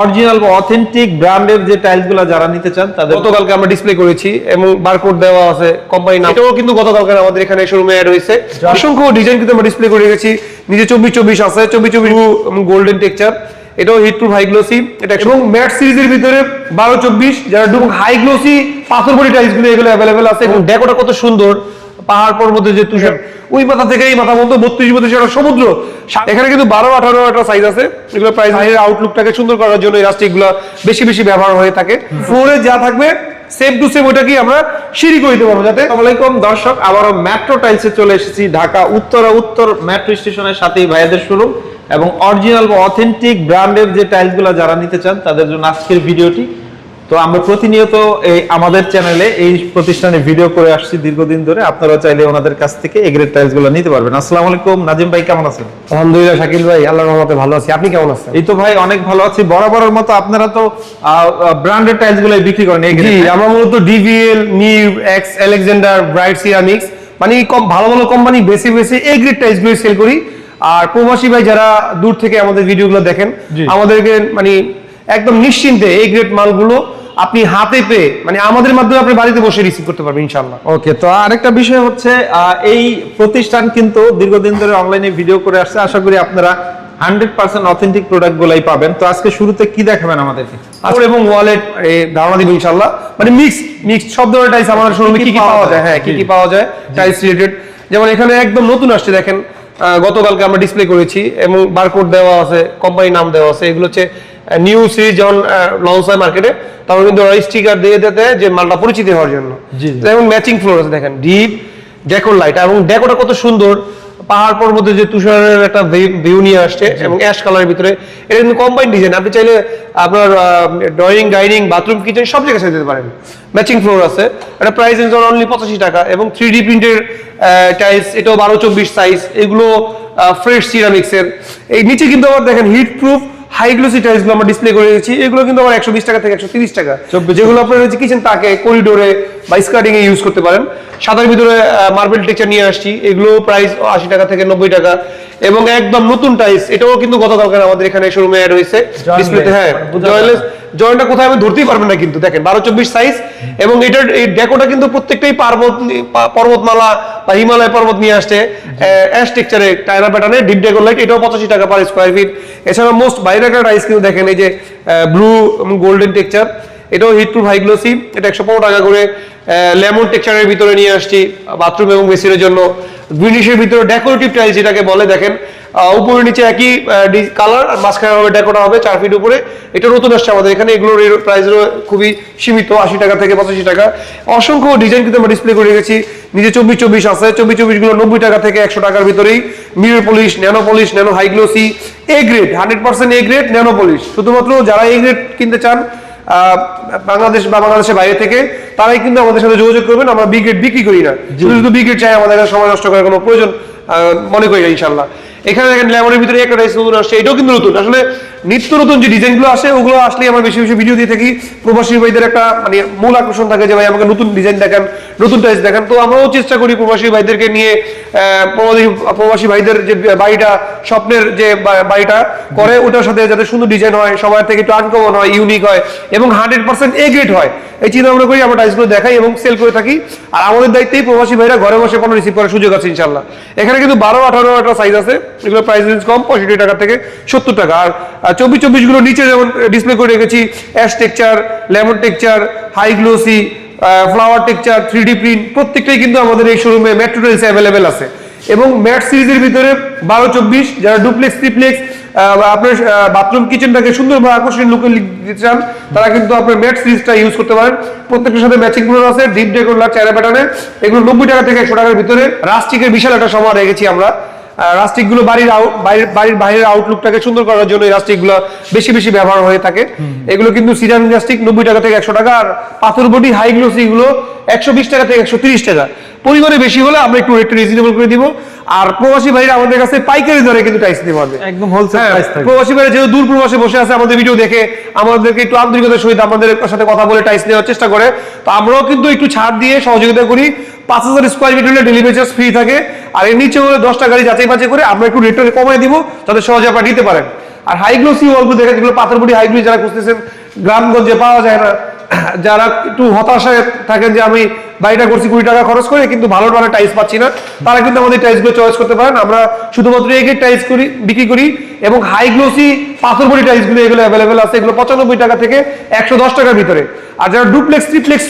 Original বা authentic ব্র্যান্ডের যে টাইলসগুলো যারা নিতে চান তাদের গতকালকে আমরা ডিসপ্লে করেছি এবং বারকোড দেওয়া আছে কোম্পানি নাম, এটাও কিন্তু গতকালকে আমাদের এখানে শোরুমে অ্যাড হয়েছে। অসংখ্য ডিজাইন কিন্তু আমরা ডিসপ্লে করে রেখেছি। নিচে 24-24 আছে, 24-24 গোল্ডেন টেক্সচার, এটাও হিট প্রুফ হাই গ্লোসি, এটা এবং ম্যাট সিরিজের ভিতরে 12-24 যারা হাই গ্লোসি পাথর বডি টাইলস গুলো এগুলো अवेलेबल আছে। এবং ডেকোটা কত সুন্দর, পাহাড় পর্বতের যে তুষার, ওই মাথা থেকে এই মাথা পর্যন্ত 32-32 একটা সমুদ্র। এখানে কিন্তু 12-18 একটা সাইজ আছে। এগুলো প্রাইস বাইরের আউটলুকটাকে সুন্দর করার জন্য এই রাস্টিকগুলো বেশি বেশি ব্যবহার হয়ে থাকে। ফ্লোরে যা থাকবে সেম টু সেম ওটা কি আমরা সিঁড়ি করে দিতে পারবো যাতে। আসসালামু আলাইকুম দর্শক, আবারও মেট্রো টাইলসে চলে এসেছি ঢাকা উত্তর মেট্রো স্টেশনের সাথেই ভাইয়াদের শোরুম এবং অরিজিনাল বা অথেন্টিক ব্র্যান্ডের যে টাইলসগুলো যারা নিতে চান তাদের জন্য আজকের ভিডিওটি। তো আমরা প্রতিনিয়ত এই আমাদের চ্যানেলে এই প্রতিষ্ঠানে ভিডিও করে আসছি দীর্ঘদিন ধরে। আপনারা চাইলে ওনাদের কাছ থেকে এই গ্রেড টাইলসগুলো নিতে পারবেন। আসসালামু আলাইকুম নাজিম ভাই, কেমন আছেন? আলহামদুলিল্লাহ শাকিল ভাই, আল্লাহর রহমতে ভালো আছি। আপনি কেমন আছেন? এই তো ভাই অনেক ভালো আছি। বরাবরের মতো আপনারা তো ব্র্যান্ডেড টাইলসগুলোই বিক্রি করেন। জি, আমরা মূলত DVL, new, x, Alexander, bright ceramics মানে ভালো ভালো কোম্পানি বেশি বেশি এই গ্রেড টাইলসগুলো সেল করি। আর প্রবাসী ভাই যারা দূর থেকে আমাদের ভিডিওগুলো দেখেন, আমাদেরকে মানে একদম নিশ্চিন্তে এই গ্রেড মালগুলো আপনি হাতে পেয়ে মানে আমাদের মাধ্যমে আপনি বাড়িতে বসে রিসিভ করতে পারবেন ইনশাআল্লাহ। ওকে, তো আরেকটা বিষয় হচ্ছে এই প্রতিষ্ঠান কিন্তু দীর্ঘদিন ধরে অনলাইনে ভিডিও করে আসছে। আশা করি আপনারা 100% অথেন্টিক প্রোডাক্টগুলাই পাবেন। তো আজকে শুরুতে কি দেখাবেন আমাদেরকে? আর এবং ওয়ালেট ধারণা দিব ইনশাআল্লাহ। মানে মিক্স সব ধরনের টাইলস আমাদের শোরুমে কি কি পাওয়া যায়। হ্যাঁ, কি কি পাওয়া যায় টাইলস রিলেটেড। যেমন এখানে একদম নতুন আসছে দেখেন, গতকালকে আমরা ডিসপ্লে করেছি এবং বারকোড দেওয়া আছে, কোম্পানি নাম দেওয়া আছে। এগুলো হচ্ছে নিউ সিরিজ যখন লঞ্চ হয় মার্কেটে তখন কিন্তু স্টিকার দিয়ে দিতে যে মালটা পরিচিত হওয়ার জন্য। যেমন ম্যাচিং ফ্লোর আছে দেখেন, ডিপ ডেকোর লাইট এবং ডেকোটা কত সুন্দর, পাহাড় পর্বতের যে তুষারের একটা ভিউ নিয়ে আসছে এবং অ্যাশ কালারের ভিতরে। এটা কিন্তু কম্বাইন্ড ডিজাইন, আপনি চাইলে আপনার ড্রয়িং, ডাইনিং, বাথরুম, কিচেন সব জায়গায় সাজাতে দিতে পারেন। ম্যাচিং ফ্লোর আছে, এটা প্রাইস রেঞ্জ অনলি 85 টাকা এবং 3D প্রিন্টের টাইলস, এটাও 12-24 সাইজ। এগুলো ফ্রেশ সিরামিক্সের। এই নিচে কিন্তু আবার দেখেন হিট প্রুফ হাই গ্লোসি টাইলসগুলো আমরা ডিসপ্লে করে রেখেছি। এগুলো কিন্তু আবার 120 টাকা থেকে 130 টাকা, যেগুলো আপনার কিচেন তাকে, করিডোরে বা স্কার্টিং এ ইউজ করতে পারেন। সাদার ভিতরে মার্বেল টেক্সচার নিয়ে আসছি, এগুলো প্রাইস 80 টাকা থেকে 90 টাকা। এবং একদম নতুন টাইলস, এটাও কিন্তু গতকালকে আমাদের এখানে শোরুমে অ্যাড হয়েছে ডিসপ্লেতে। হ্যাঁ, জয়েলেস জয়েন্টটা কোথায় আমি ধরতেই পারবেন না কিন্তু দেখেন 12-24 সাইজ। এবং এটার এই ডেকোটা কিন্তু প্রত্যেকটাই পর্বতমালা বা হিমালয় পর্বত নিয়ে আসছে অ্যাশ টেক্সচারে, টায়রা প্যাটার্নে, ডিপ ডেকোর লাইট। এটাও 85 টাকা পার স্কয়ার ফিট। এছাড়া মোস্ট বাইরে একটা টাইলস কিন্তু দেখেন, এই যে ব্লু গোল্ডেন টেক্সচার, এটাও হিট প্রুফ হাই গ্লোসি। এটা 115 টাকা করে। লেমন টেক্সচারের ভিতরে নিয়ে আসছি বাথরুম এবং বেসিনের জন্য। গ্রিনিশের ভিতরে ডেকোরেটিভ টাইলস যেটাকে বলে দেখেন, উপরে নিচে একই কালার, আর মাঝখানে হবে ডেকোটা হবে 4 ফিট উপরে। এটা নতুন আসছে আমাদের এখানে। এগুলোর প্রাইস খুবই সীমিত, 80 টাকা থেকে 85 টাকা। অসংখ্য ডিজাইন কিন্তু আমরা ডিসপ্লে করে রেখেছি। নিচে 24-24 আছে, 24-24 গুলো 90 টাকা থেকে 100 টাকার ভিতরেই। Mirror polish, nano high glossy, A grade, 100% A grade nano polish. শুধুমাত্র যারা এ গ্রেড কিনতে চান বাংলাদেশ বা বাংলাদেশের বাইরে থেকে, তারাই কিন্তু আমাদের সাথে যোগাযোগ করবেন। আমরা বি গ্রেড বিক্রি করি না, শুধু বি গ্রেড চাই, আমাদের সময় নষ্ট করার কোনো প্রয়োজন মনে করি না ইনশাল্লাহ। এখানে দেখেন লেমনের ভিতরে একটা টাইলস নতুন আসছে, এটাও কিন্তু নতুন। আসলে নিত্য নতুন যে ডিজাইনগুলো আসে ওগুলো আসলে আমরা বেশি বেশি ভিডিও দিয়ে থাকি। প্রবাসী ভাইদের একটা মানে মূল আকর্ষণ থাকে যে ভাই আমাকে নতুন ডিজাইন দেখান, নতুন টাইলস দেখান। তো আমরাও চেষ্টা করি প্রবাসী ভাইদেরকে নিয়ে, প্রবাসী ভাইদের যে বাড়িটা, স্বপ্নের যে বাড়িটা করে, ওটার সাথে যাতে সুন্দর ডিজাইন হয়, সবার থেকে একটু আনকমন হয়, ইউনিক হয় এবং 100% এ গ্রেড হয়, এই চিন্তা ভাবনা করি আমরা টাইলসগুলো দেখাই এবং সেল করে থাকি। আর আমাদের দায়িত্বেই প্রবাসী ভাইরা ঘরে বসে পণ্য রিসিভ করার সুযোগ আছে ইনশাল্লাহ। এখানে কিন্তু 12-18 একটা সাইজ আছে। এগুলো প্রাইস রেঞ্জ কম, 65 টাকা থেকে 70 টাকা। আর 24-24 গুলো নিচে যেমন ডিসপ্লে করে রেখেছি, ash texture, lemon texture, high glossy, flower texture, 3D print, প্রত্যেকটাই কিন্তু আমাদের এই শোরুমে মেট্রো টাইলসে অ্যাভেলেবেল আছে। এবং ম্যাট সিরিজের ভিতরে 12-24 যারা ডুপ্লেক্স, ট্রিপ্লেক্স, আপনার বাথরুম কিচেনটাকে সুন্দর বা আকর্ষণীয় লুকে দিতে চান, তারা কিন্তু আপনার ম্যাট সিরিজটা ইউজ করতে পারেন। প্রত্যেকটার সাথে ম্যাচিং ফ্লোর আছে, ডিপ ডেকোর লাইট, চায়না প্যাটার্নে। এগুলো 90 টাকা থেকে 100 টাকার ভিতরে। রাস্টিকের বিশাল একটা সমাহার রেখেছি আমরা। রাস্টিকগুলো বাড়ির বাইরের আউটলুকটাকে সুন্দর করার জন্য এই রাস্টিকগুলো বেশি বেশি ব্যবহার হয়ে থাকে। এগুলো কিন্তু সিরামিক রাস্টিক 90 টাকা থেকে 100 টাকা। আর পাথর বডি হাই গ্লোসি গুলো 120 টাকা থেকে 130 টাকা। পরিমাণে বেশি হলে আমরা একটু রেটটা রিজনেবল করে দিব। আর প্রবাসী ভাইরা আমাদের কাছে পাইকারি দরে কিন্তু টাইলস নিতে পারবে, একদম হোলসেল প্রাইস থাকবে। প্রবাসী ভাইরা যেহেতু দূর প্রবাসে বসে আছে, আমাদের ভিডিও দেখে আমাদেরকে একটু আন্তরিকতার সহিত আমাদের সাথে কথা বলে টাইলস নেওয়ার চেষ্টা করে। তো আমরাও কিন্তু একটু ছাড় দিয়ে সহযোগিতা করি। 5000 স্কয়ার ফিট হলে ডেলিভারি চার্জ ফ্রি থাকে। আর এর নিচে হলে 10টা গাড়ি যাচাই বাছাই করে আমরা একটু রেটটা কমাই দিব, যাতে সহজে আপনারা নিতে পারেন। আর হাই গ্লোসি ওয়ালগুলো দেখেন, যেগুলো পাথর বডি হাই গ্লোসি যারা খুঁজতেছেন, গ্রামগঞ্জে পাওয়া যায় না, যারা একটু হতাশায় থাকেন যে আমি বাড়িটা করছি 20 টাকা খরচ করে কিন্তু ভালো ভালো টাইলস পাচ্ছি না, তারা কিন্তু আমাদের টাইলসগুলো চয়েস করতে পারেন। আমরা শুধুমাত্র এগের টাইলস বিক্রি করি এবং হাই গ্লোসি পাথর বডি টাইলসগুলো এগুলো অ্যাভেলেবেল আছে, এগুলো 95 টাকা থেকে 110 টাকার ভিতরে। আর যারা ডুপ্লেক্স ট্রিপ্লেক্স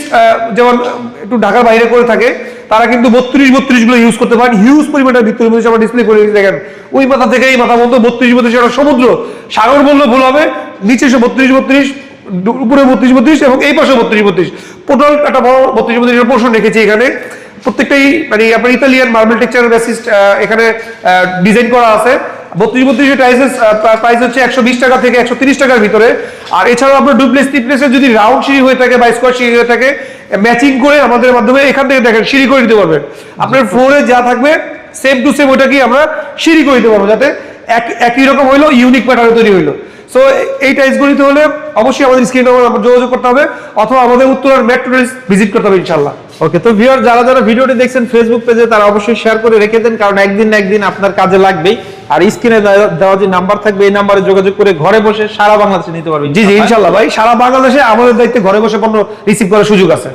যেমন একটু ঢাকার বাইরে করে থাকে, তারা কিন্তু 32 গুলো ইউজ করতে পারেন। হিউজ পরিমাণের ভিতরে মধ্যে আমরা ডিসপ্লে করে দেখেন, ওই মাথা থেকে এই মাথা পর্যন্ত 32 একটা সমুদ্র, সাগর বললে ভুল হবে, নিচে 32 উপরে 32 এবং এই পাশে 32 টোটাল একটা বড় 32 পোর্শন রেখেছি এখানে। প্রত্যেকটাই মানে আপনার ইতালিয়ান মার্বেল টেক্সচার বেসিস এখানে ডিজাইন করা আছে। 32 টাইলসের প্রাইস হচ্ছে 120 টাকা থেকে 130 টাকার ভিতরে। আর এছাড়াও আপনার ডুপ্লেক্স ট্রিপ্লেক্সের যদি রাউন্ড সিঁড়ি হয়ে থাকে বা স্কোয়ার সিঁড়ি হয়ে থাকে, ম্যাচিং করে আমাদের মাধ্যমে এখান থেকে দেখেন সিঁড়ি করে দিতে পারবেন। আপনার ফ্লোরে যা থাকবে সেম টু সেম ওইটাকে আমরা সিঁড়ি করে দিতে পারবো, যাতে একই রকম হইলো, ইউনিক প্যাটার্নে তৈরি হইলো। সো এই টাইলসগুলো নিতে হলে অবশ্যই আমাদের স্ক্রিন নাম্বার যোগাযোগ করতে হবে অথবা আমাদের উত্তরার মেট্রো টাইলস ভিজিট করতে হবে ইনশাআল্লাহ। ওকে, তো ভিউয়ার যারা যারা ভিডিওটি দেখছেন ফেসবুক পেজে, তারা অবশ্যই শেয়ার করে রেখে দেন, কারণ একদিন না একদিন আপনার কাজে লাগবেই। আর স্ক্রিনে দেওয়া যে নাম্বার থাকবে, এই নাম্বারে যোগাযোগ করে ঘরে বসে সারা বাংলাদেশে নিতে পারবেন। জি জি ইনশাআল্লাহ ভাই, সারা বাংলাদেশে আমাদের দায়িত্বে ঘরে বসে পণ্য রিসিভ করার সুযোগ আছে।